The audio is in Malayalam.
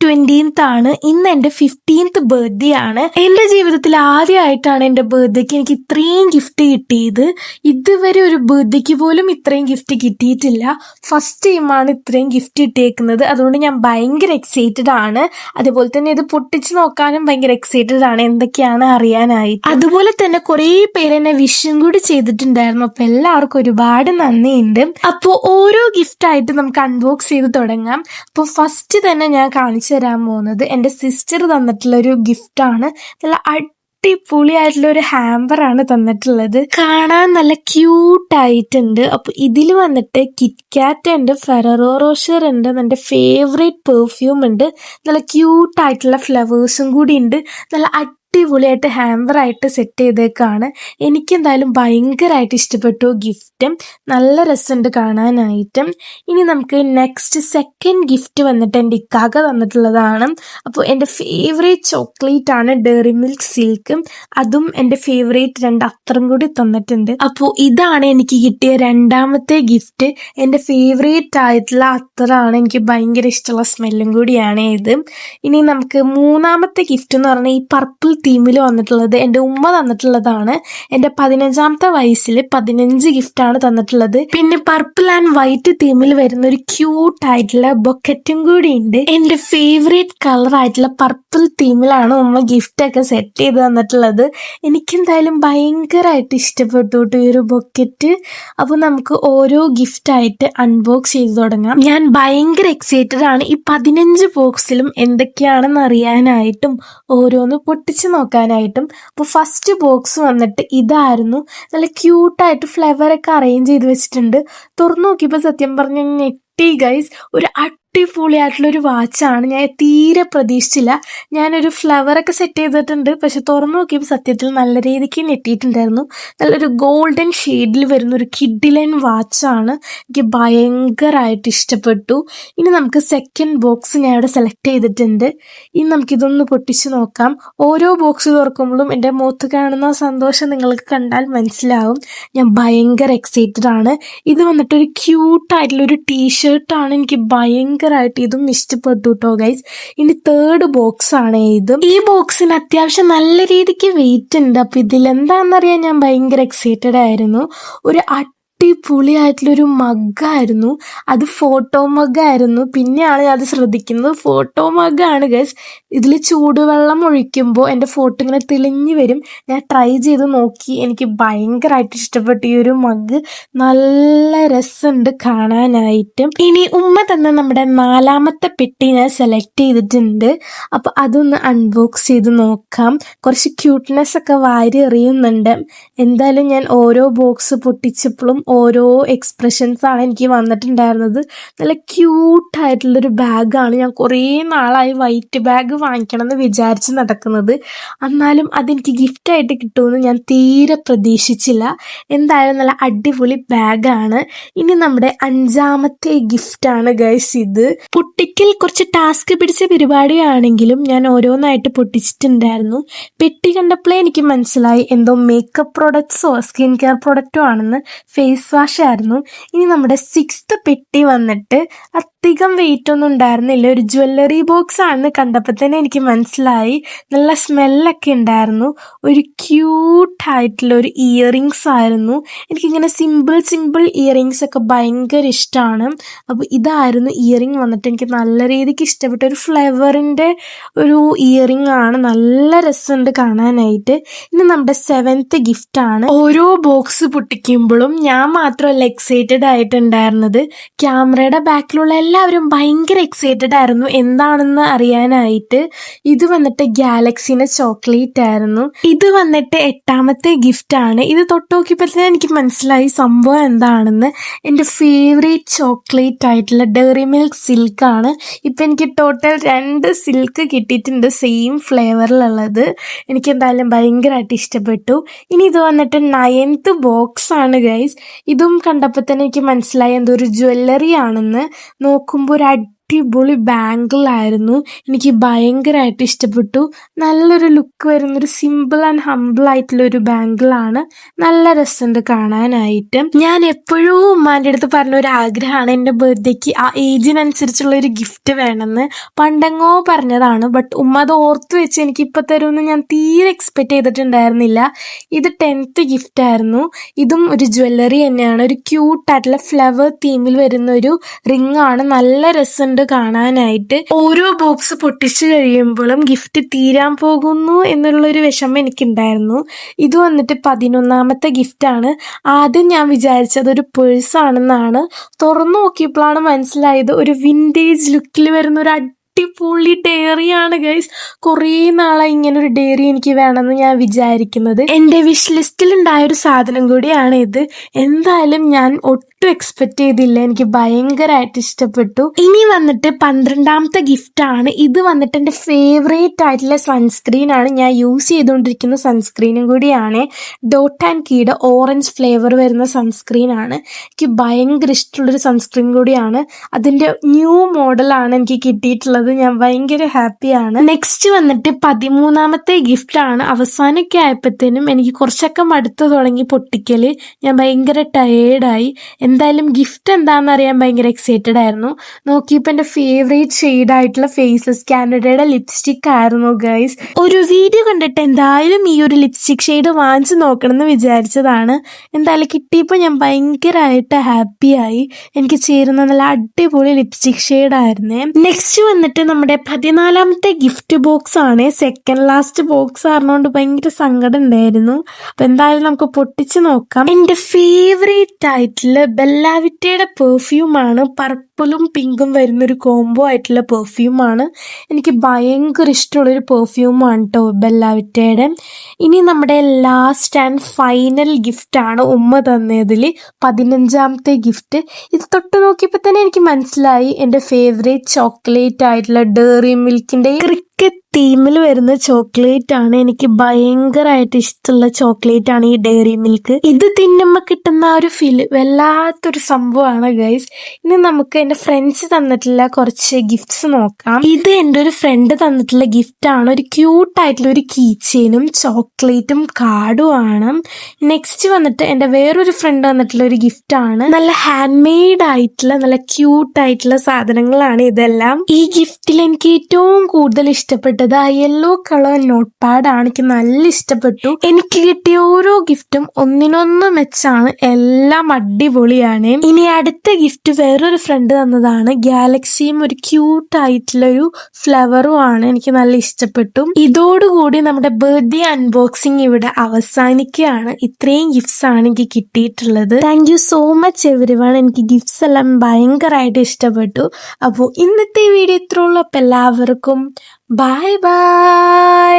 20th ആണ്. ഇന്ന് എൻ്റെ 15th ബർത്ത്ഡേ ആണ്. എൻ്റെ ജീവിതത്തിൽ ആദ്യമായിട്ടാണ് എൻ്റെ ബർത്ത്ഡേക്ക് എനിക്ക് ഇത്രയും ഗിഫ്റ്റ് കിട്ടിയത്. ഇതുവരെ ഒരു ബർത്ത്ഡേക്ക് പോലും ഇത്രയും ഗിഫ്റ്റ് കിട്ടിയിട്ടില്ല. ഫസ്റ്റ് ടൈമാണ് ഇത്രയും ഗിഫ്റ്റ് കിട്ടിയേക്കുന്നത്. അതുകൊണ്ട് ഞാൻ ഭയങ്കര എക്സൈറ്റഡ് ആണ്. അതുപോലെ തന്നെ ഇത് പൊട്ടിച്ച് നോക്കാനും ഭയങ്കര എക്സൈറ്റഡ് ആണ്, എന്തൊക്കെയാണ് അറിയാനായിട്ട്. അതുപോലെ തന്നെ കുറേ പേര് എന്നെ വിഷും കൂടി ചെയ്തിട്ടുണ്ടായിരുന്നു. അപ്പൊ എല്ലാവർക്കും ഒരുപാട് നന്ദിയുണ്ട്. അപ്പോൾ ഓരോ ഗിഫ്റ്റ് ആയിട്ട് നമുക്ക് അൺബോക്സ് ചെയ്ത് തുടങ്ങാം. അപ്പോൾ ഫസ്റ്റ് തന്നെ ഞാൻ കാണിച്ചു തരാൻ പോകുന്നത് എൻ്റെ സിസ്റ്റർ തന്നിട്ടുള്ള ഒരു ഗിഫ്റ്റാണ്. നല്ല അടിപൊളിയായിട്ടുള്ള ഒരു ഹാമ്പറാണ് തന്നിട്ടുള്ളത്. കാണാൻ നല്ല ക്യൂട്ടായിട്ടുണ്ട്. അപ്പോൾ ഇതിൽ വന്നിട്ട് കിറ്റ്കാറ്റ് ഉണ്ട്, ഫെററോ റോഷർ ഉണ്ട്, എൻ്റെ ഫേവറേറ്റ് പെർഫ്യൂം ഉണ്ട്, നല്ല ക്യൂട്ടായിട്ടുള്ള ഫ്ലവേഴ്സും കൂടി ഉണ്ട്. നല്ല അടിപൊളിയായിട്ട് ഹാമ്പറായിട്ട് സെറ്റ് ചെയ്തേക്കാണ്. എനിക്കെന്തായാലും ഭയങ്കരമായിട്ട് ഇഷ്ടപ്പെട്ടു ഗിഫ്റ്റ്. നല്ല രസമുണ്ട് കാണാനായിട്ടും. ഇനി നമുക്ക് നെക്സ്റ്റ് സെക്കൻഡ് ഗിഫ്റ്റ് വന്നിട്ട് എൻ്റെ ഇക്കാക്ക തന്നിട്ടുള്ളതാണ്. അപ്പോൾ എൻ്റെ ഫേവറേറ്റ് ചോക്ലേറ്റ് ആണ് ഡെയറി മിൽക്ക് സിൽക്ക്. അതും എൻ്റെ ഫേവറേറ്റ് 2 അത്തറും കൂടി തന്നിട്ടുണ്ട്. അപ്പോൾ ഇതാണ് എനിക്ക് കിട്ടിയ രണ്ടാമത്തെ ഗിഫ്റ്റ്. എൻ്റെ ഫേവറേറ്റ് ആയിട്ടുള്ള അത്തറാണ്. എനിക്ക് ഭയങ്കര ഇഷ്ടമുള്ള സ്മെല്ലും കൂടിയാണ് ഇത്. ഇനി നമുക്ക് മൂന്നാമത്തെ ഗിഫ്റ്റ് എന്ന് പറഞ്ഞാൽ ഈ പർപ്പിൾ തീമിൽ വന്നിട്ടുള്ളത് എൻ്റെ ഉമ്മ തന്നിട്ടുള്ളതാണ്. എൻ്റെ 15ാമത്തെ വയസ്സിൽ 15 ഗിഫ്റ്റാണ് തന്നിട്ടുള്ളത്. പിന്നെ പർപ്പിൾ ആൻഡ് വൈറ്റ് തീമിൽ വരുന്ന ഒരു ക്യൂട്ട് ആയിട്ടുള്ള ബൊക്കറ്റും കൂടി ഉണ്ട്. എൻ്റെ ഫേവറേറ്റ് കളർ ആയിട്ടുള്ള പർപ്പിൾ തീമിലാണ് ഉമ്മ ഗിഫ്റ്റ് ഒക്കെ സെറ്റ് ചെയ്ത് തന്നിട്ടുള്ളത്. എനിക്കെന്തായാലും ഭയങ്കരമായിട്ട് ഇഷ്ടപ്പെട്ടു ഈ ഒരു ബൊക്കറ്റ്. അപ്പോൾ നമുക്ക് ഓരോ ഗിഫ്റ്റായിട്ട് അൺബോക്സ് ചെയ്ത് തുടങ്ങാം. ഞാൻ ഭയങ്കര എക്സൈറ്റഡ് ആണ് ഈ 15 ബോക്സിലും എന്തൊക്കെയാണെന്ന് അറിയാനായിട്ടും ഓരോന്ന് പൊട്ടിച്ച് നോക്കാനായിട്ടും. അപ്പോൾ ഫസ്റ്റ് ബോക്സ് വന്നിട്ട് ഇതായിരുന്നു. നല്ല ക്യൂട്ടായിട്ട് ഫ്ലവറൊക്കെ അറേഞ്ച് ചെയ്ത് വെച്ചിട്ടുണ്ട്. തുറന്നു നോക്കിയപ്പോൾ സത്യം പറഞ്ഞ ഞെട്ടി ഗൈസ്. ഒരു അടിപൊളിയായിട്ടുള്ളൊരു വാച്ചാണ്. ഞാൻ തീരെ പ്രതീക്ഷിച്ചില്ല. ഞാനൊരു ഫ്ലവറൊക്കെ സെറ്റ് ചെയ്തിട്ടുണ്ട്, പക്ഷെ തുറന്നു നോക്കിയപ്പോൾ സത്യത്തിൽ നല്ല രീതിക്ക് ഞെട്ടിയിട്ടുണ്ടായിരുന്നു. നല്ലൊരു ഗോൾഡൻ ഷെയ്ഡിൽ വരുന്ന ഒരു കിഡിലൻ വാച്ചാണ്. എനിക്ക് ഭയങ്കരമായിട്ട് ഇഷ്ടപ്പെട്ടു. ഇനി നമുക്ക് സെക്കൻഡ് ബോക്സ് ഞാൻ ഇവിടെ സെലക്ട് ചെയ്തിട്ടുണ്ട്. ഇനി നമുക്കിതൊന്ന് പൊട്ടിച്ച് നോക്കാം. ഓരോ ബോക്സ് തുറക്കുമ്പോഴും എൻ്റെ മുഖത്ത് കാണുന്ന സന്തോഷം നിങ്ങൾക്ക് കണ്ടാൽ മനസ്സിലാവും. ഞാൻ ഭയങ്കര എക്സൈറ്റഡ് ആണ്. ഇത് വന്നിട്ടൊരു ക്യൂട്ടായിട്ടുള്ളൊരു ടീഷർട്ടാണ്. എനിക്ക് ഭയങ്കരമായിട്ട് ഇതും ഇഷ്ടപ്പെട്ടു കേട്ടോ ഗൈസ്. ഇനി തേർഡ് ബോക്സ് ആണ് ഇത്. ഈ ബോക്സിന് അത്യാവശ്യം നല്ല രീതിക്ക് വെയിറ്റ് ഉണ്ട്. അപ്പൊ ഇതിലെന്താണെന്നറിയാൻ ഞാൻ ഭയങ്കര എക്സൈറ്റഡ് ആയിരുന്നു. ഒരു അടിപൊളിയായിട്ടുള്ളൊരു മഗ്ഗായിരുന്നു. അത് ഫോട്ടോ മഗ്ഗായിരുന്നു. പിന്നെയാണ് ഞാൻ അത് ശ്രദ്ധിക്കുന്നത് ഫോട്ടോ മഗ്ഗാണ് ഗൈസ്. ഇതിൽ ചൂടുവെള്ളം ഒഴിക്കുമ്പോൾ എൻ്റെ ഫോട്ടോ ഇങ്ങനെ തെളിഞ്ഞു വരും. ഞാൻ ട്രൈ ചെയ്ത് നോക്കി. എനിക്ക് ഭയങ്കരമായിട്ട് ഇഷ്ടപ്പെട്ടു ഈ ഒരു മഗ്. നല്ല രസമുണ്ട് കാണാനായിട്ട്. ഇനി ഉമ്മ തന്നെ നമ്മുടെ 4ാമത്തെ പെട്ടി ഞാൻ സെലക്ട് ചെയ്തിട്ടുണ്ട്. അപ്പോൾ അതൊന്ന് അൺബോക്സ് ചെയ്ത് നോക്കാം. കുറച്ച് ക്യൂട്ട്നെസ് ഒക്കെ വാരി എറിയുന്നുണ്ട്. എന്തായാലും ഞാൻ ഓരോ ബോക്സ് പൊട്ടിച്ചപ്പോഴും ഓരോ എക്സ്പ്രഷൻസ് ആണ് എനിക്ക് വന്നിട്ടുണ്ടായിരുന്നത്. നല്ല ക്യൂട്ടായിട്ടുള്ളൊരു ബാഗാണ്. ഞാൻ കുറേ നാളായി വൈറ്റ് ബാഗ് വാങ്ങിക്കണം എന്ന് വിചാരിച്ച് നടക്കുന്നത്. എന്നാലും അതെനിക്ക് ഗിഫ്റ്റായിട്ട് കിട്ടുമെന്ന് ഞാൻ തീരെ പ്രതീക്ഷിച്ചില്ല. എന്തായാലും നല്ല അടിപൊളി ബാഗാണ്. ഇനി നമ്മുടെ 5ാമത്തെ ഗിഫ്റ്റാണ് ഗൈസ് ഇത്. പൊട്ടിക്കൽ കുറച്ച് ടാസ്ക് പിടിച്ച പരിപാടിയാണെങ്കിലും ഞാൻ ഓരോന്നായിട്ട് പൊട്ടിച്ചിട്ടുണ്ടായിരുന്നു. പെട്ടി കണ്ടപ്പോഴേ എനിക്ക് മനസ്സിലായി എന്തോ മേക്കപ്പ് പ്രൊഡക്ട്സോ സ്കിൻ കെയർ പ്രൊഡക്റ്റോ ആണെന്ന്. ഫേസ് വാഷ് ആയിരുന്നു. ഇനി നമ്മുടെ 6th പെട്ടി വന്നിട്ട് അധികം വെയിറ്റ് ഒന്നും ഉണ്ടായിരുന്നില്ല. ഒരു ജ്വല്ലറി ബോക്സ് ആണെന്ന് കണ്ടപ്പോൾ തന്നെ എനിക്ക് മനസ്സിലായി. നല്ല സ്മെല്ലൊക്കെ ഉണ്ടായിരുന്നു. ഒരു ക്യൂട്ടായിട്ടുള്ള ഒരു ഇയറിങ്സ് ആയിരുന്നു. എനിക്കിങ്ങനെ സിമ്പിൾ ഇയറിങ്സ് ഒക്കെ ഭയങ്കര ഇഷ്ടമാണ്. അപ്പോൾ ഇതായിരുന്നു ഇയറിങ് വന്നിട്ട്. എനിക്ക് നല്ല രീതിക്ക് ഇഷ്ടപ്പെട്ട ഒരു ഫ്ലവറിൻ്റെ ഒരു ഇയറിങ് ആണ്. നല്ല രസമുണ്ട് കാണാനായിട്ട്. ഇനി നമ്മുടെ 7th ഗിഫ്റ്റാണ്. ഓരോ ബോക്സ് പൊട്ടിക്കുമ്പോഴും ഞാൻ മാത്രമല്ല എക്സൈറ്റഡ് ആയിട്ടുണ്ടായിരുന്നത്. ക്യാമറയുടെ ബാക്കിലുള്ള എല്ലാവരും ഭയങ്കര എക്സൈറ്റഡ് ആയിരുന്നു എന്താണെന്ന് അറിയാനായിട്ട്. ഇത് വന്നിട്ട് ഗാലക്സിന്റെ ചോക്ലേറ്റ് ആയിരുന്നു. ഇത് വന്നിട്ട് 8ാമത്തെ ഗിഫ്റ്റ് ആണ്. ഇത് തൊട്ട് നോക്കിയപ്പോൾ തന്നെ എനിക്ക് മനസ്സിലായി സംഭവം എന്താണെന്ന്. എൻ്റെ ഫേവറേറ്റ് ചോക്ലേറ്റ് ആയിട്ടുള്ള ഡെയറി മിൽക്ക് സിൽക്ക് ആണ്. ഇപ്പം എനിക്ക് ടോട്ടൽ 2 സിൽക്ക് കിട്ടിയിട്ടുണ്ട്, സെയിം ഫ്ലേവറിലുള്ളത്. എനിക്ക് എന്തായാലും ഭയങ്കരമായിട്ട് ഇഷ്ടപ്പെട്ടു. ഇനി ഇത് വന്നിട്ട് 9th ബോക്സ് ആണ് ഗൈസ്. ഇതും കണ്ടപ്പോൾ തന്നെ എനിക്ക് മനസ്സിലായി എന്തോ ഒരു ജ്വല്ലറി ആണെന്ന്. നോക്കുമ്പോൾ ഒരു അടിപൊളി ബാംഗിളായിരുന്നു. എനിക്ക് ഭയങ്കരമായിട്ട് ഇഷ്ടപ്പെട്ടു. നല്ലൊരു ലുക്ക് വരുന്നൊരു സിമ്പിൾ ആൻഡ് ഹംബിൾ ആയിട്ടുള്ള ഒരു ബാംഗിളാണ്. നല്ല രസമുണ്ട് കാണാനായിട്ട്. ഞാൻ എപ്പോഴും ഉമ്മാൻ്റെ അടുത്ത് പറഞ്ഞ ഒരു ആഗ്രഹമാണ് എൻ്റെ ബർത്ത്ഡേക്ക് ആ ഏജിനനുസരിച്ചുള്ള ഒരു ഗിഫ്റ്റ് വേണമെന്ന്. പണ്ടെങ്ങോ പറഞ്ഞതാണ്. ബട്ട് ഉമ്മ അത് ഓർത്ത് വെച്ച് എനിക്ക് ഇപ്പം തരുമെന്ന് ഞാൻ തീരെ എക്സ്പെക്ട് ചെയ്തിട്ടുണ്ടായിരുന്നില്ല. ഇത് 10th ഗിഫ്റ്റ് ആയിരുന്നു. ഇതും ഒരു ജ്വല്ലറി തന്നെയാണ്. ഒരു ക്യൂട്ടായിട്ടുള്ള ഫ്ലവർ തീമിൽ വരുന്ന ഒരു റിംഗ് ആണ്. നല്ല രസമുണ്ട് കാണാനായിട്ട്. ഓരോ ബോക്സ് പൊട്ടിച്ചു കഴിയുമ്പോഴും ഗിഫ്റ്റ് തീരാൻ പോകുന്നു എന്നുള്ളൊരു വിഷമം എനിക്കുണ്ടായിരുന്നു. ഇത് വന്നിട്ട് 11ാമത്തെ ഗിഫ്റ്റാണ്. ആദ്യം ഞാൻ വിചാരിച്ചത് ഒരു പേഴ്സാണെന്നാണ്. തുറന്നു നോക്കിയപ്പോഴാണ് മനസ്സിലായത് ഒരു വിൻറ്റേജ് ലുക്കിൽ വരുന്ന ഒരു അടിപൊളി ഡയറിയാണ് ഗൈസ്. കുറേ നാളായി ഇങ്ങനെ ഒരു ഡയറി എനിക്ക് വേണമെന്ന് ഞാൻ വിചാരിക്കുന്നത്. എൻ്റെ വിഷ് ലിസ്റ്റിൽ ഉണ്ടായ ഒരു സാധനം കൂടിയാണ് ഇത്. എന്തായാലും ഞാൻ ഒട്ടും എക്സ്പെക്ട് ചെയ്തില്ല. എനിക്ക് ഭയങ്കരമായിട്ട് ഇഷ്ടപ്പെട്ടു. ഇനി വന്നിട്ട് 12ാമത്തെ ഗിഫ്റ്റാണ്. ഇത് വന്നിട്ട് എൻ്റെ ഫേവറേറ്റ് ആയിട്ടുള്ള സൺസ്ക്രീൻ ആണ്. ഞാൻ യൂസ് ചെയ്തുകൊണ്ടിരിക്കുന്ന സൺസ്ക്രീനും കൂടിയാണ്. ഡോട്ട് ആൻഡ് കീയുടെ ഓറഞ്ച് ഫ്ലേവർ വരുന്ന സൺസ്ക്രീൻ ആണ്. എനിക്ക് ഭയങ്കര ഇഷ്ടമുള്ളൊരു സൺസ്ക്രീൻ കൂടിയാണ്. അതിൻ്റെ ന്യൂ മോഡലാണ് എനിക്ക് കിട്ടിയിട്ടുള്ളത്. ഞാൻ ഭയങ്കര ഹാപ്പിയാണ്. നെക്സ്റ്റ് വന്നിട്ട് 13ാമത്തെ ഗിഫ്റ്റാണ്. അവസാനമൊക്കെ ആയപ്പോഴത്തേനും എനിക്ക് കുറച്ചൊക്കെ മടുത്ത് തുടങ്ങി പൊട്ടിക്കല്. ഞാൻ ഭയങ്കര ടയേർഡായി. എന്തായാലും ഗിഫ്റ്റ് എന്താണെന്ന് അറിയാൻ ഭയങ്കര എക്സൈറ്റഡ് ആയിരുന്നു. നോക്കിയപ്പോൾ എൻ്റെ ഫേവറേറ്റ് ഷെയ്ഡായിട്ടുള്ള ഫേസസ് കാനഡയുടെ ലിപ്സ്റ്റിക് ആയിരുന്നു ഗൈസ്. ഒരു വീഡിയോ കണ്ടിട്ട് എന്തായാലും ഈ ഒരു ലിപ്സ്റ്റിക് ഷെയ്ഡ് വാങ്ങിച്ച് നോക്കണം എന്ന് വിചാരിച്ചതാണ്. എന്തായാലും കിട്ടിയപ്പോൾ ഞാൻ ഭയങ്കരമായിട്ട് ഹാപ്പിയായി. എനിക്ക് ചേരുന്ന നല്ല അടിപൊളി ലിപ്സ്റ്റിക് ഷെയ്ഡായിരുന്നേ. നെക്സ്റ്റ് വന്നിട്ട് നമ്മുടെ 14ാമത്തെ ഗിഫ്റ്റ് ബോക്സ് ആണ്. സെക്കൻഡ് ലാസ്റ്റ് ബോക്സ് ആയിരുന്നോണ്ട് ഭയങ്കര സങ്കടം ഉണ്ടായിരുന്നു. അപ്പൊ എന്തായാലും നമുക്ക് പൊട്ടിച്ച് നോക്കാം. എൻ്റെ ഫേവറേറ്റ് ആയിട്ടുള്ള ബെല്ലാവിറ്റയുടെ പെർഫ്യൂമാണ്. പർപ്പിളും പിങ്കും വരുന്നൊരു കോംബോ ആയിട്ടുള്ള പെർഫ്യൂമാണ്. എനിക്ക് ഭയങ്കര ഇഷ്ടമുള്ളൊരു പെർഫ്യൂമാണ് കേട്ടോ ബെല്ലാവിറ്റയുടെ. ഇനി നമ്മുടെ ലാസ്റ്റ് ആൻഡ് ഫൈനൽ ഗിഫ്റ്റാണ് ഉമ്മ തന്നതിൽ 15ാമത്തെ ഗിഫ്റ്റ്. ഇത് തൊട്ട് നോക്കിയപ്പോൾ തന്നെ എനിക്ക് മനസ്സിലായി എൻ്റെ ഫേവറേറ്റ് ചോക്ലേറ്റ് ആയിട്ടുള്ള ഡെയറി മിൽക്കിൻ്റെ ക്രിക്കറ്റ് തീമിൽ വരുന്ന ചോക്ലേറ്റ് ആണ്. എനിക്ക് ഭയങ്കരമായിട്ട് ഇഷ്ടമുള്ള ചോക്ലേറ്റ് ആണ് ഈ ഡെയറി മിൽക്ക്. ഇത് തിന്നുമ്പോൾ കിട്ടുന്ന ആ ഒരു ഫീൽ വല്ലാത്തൊരു സംഭവമാണ് ഗൈസ്. ഇനി നമുക്ക് എൻ്റെ ഫ്രണ്ട്സ് തന്നിട്ടുള്ള കുറച്ച് ഗിഫ്റ്റ്സ് നോക്കാം. ഇത് എൻ്റെ ഒരു ഫ്രണ്ട് തന്നിട്ടുള്ള ഗിഫ്റ്റ് ആണ്. ഒരു ക്യൂട്ടായിട്ടുള്ള ഒരു കീ ചെയിനും ചോക്ലേറ്റും കാർഡും ആണ്. നെക്സ്റ്റ് വന്നിട്ട് എൻ്റെ വേറൊരു ഫ്രണ്ട് തന്നിട്ടുള്ള ഒരു ഗിഫ്റ്റ് ആണ്. നല്ല ഹാൻഡ് മെയ്ഡ് ആയിട്ടുള്ള നല്ല ക്യൂട്ടായിട്ടുള്ള സാധനങ്ങളാണ് ഇതെല്ലാം. ഈ ഗിഫ്റ്റിൽ എനിക്ക് ഏറ്റവും കൂടുതൽ ഇഷ്ടപ്പെട്ടത് ആ യെല്ലോ കളർ നോട്ട് പാഡ് ആണ്. എനിക്ക് നല്ല ഇഷ്ടപ്പെട്ടു. എനിക്ക് കിട്ടിയ ഓരോ ഗിഫ്റ്റും ഒന്നിനൊന്ന് മെച്ചാണ്. എല്ലാം അടിപൊളിയാണ്. ഇനി അടുത്ത ഗിഫ്റ്റ് വേറൊരു ഫ്രണ്ട് തന്നതാണ്. ഗാലക്സിയും ഒരു ക്യൂട്ട് ആയിട്ടുള്ള ഒരു ഫ്ലവറും ആണ്. എനിക്ക് നല്ല ഇഷ്ടപ്പെട്ടു. ഇതോടുകൂടി നമ്മുടെ ബർത്ത്ഡേ അൺബോക്സിങ് ഇവിടെ അവസാനിക്കുകയാണ്. ഇത്രയും ഗിഫ്റ്റ്സ് ആണ് എനിക്ക് കിട്ടിയിട്ടുള്ളത്. Thank you so much everyone. എനിക്ക് ഗിഫ്റ്റ്സ് എല്ലാം ഭയങ്കരമായിട്ട് ഇഷ്ടപ്പെട്ടു. അപ്പോൾ ഇന്നത്തെ വീഡിയോ ഇത്രയുള്ളൂ. അപ്പോൾ എല്ലാവർക്കും ബൈ ബൈ.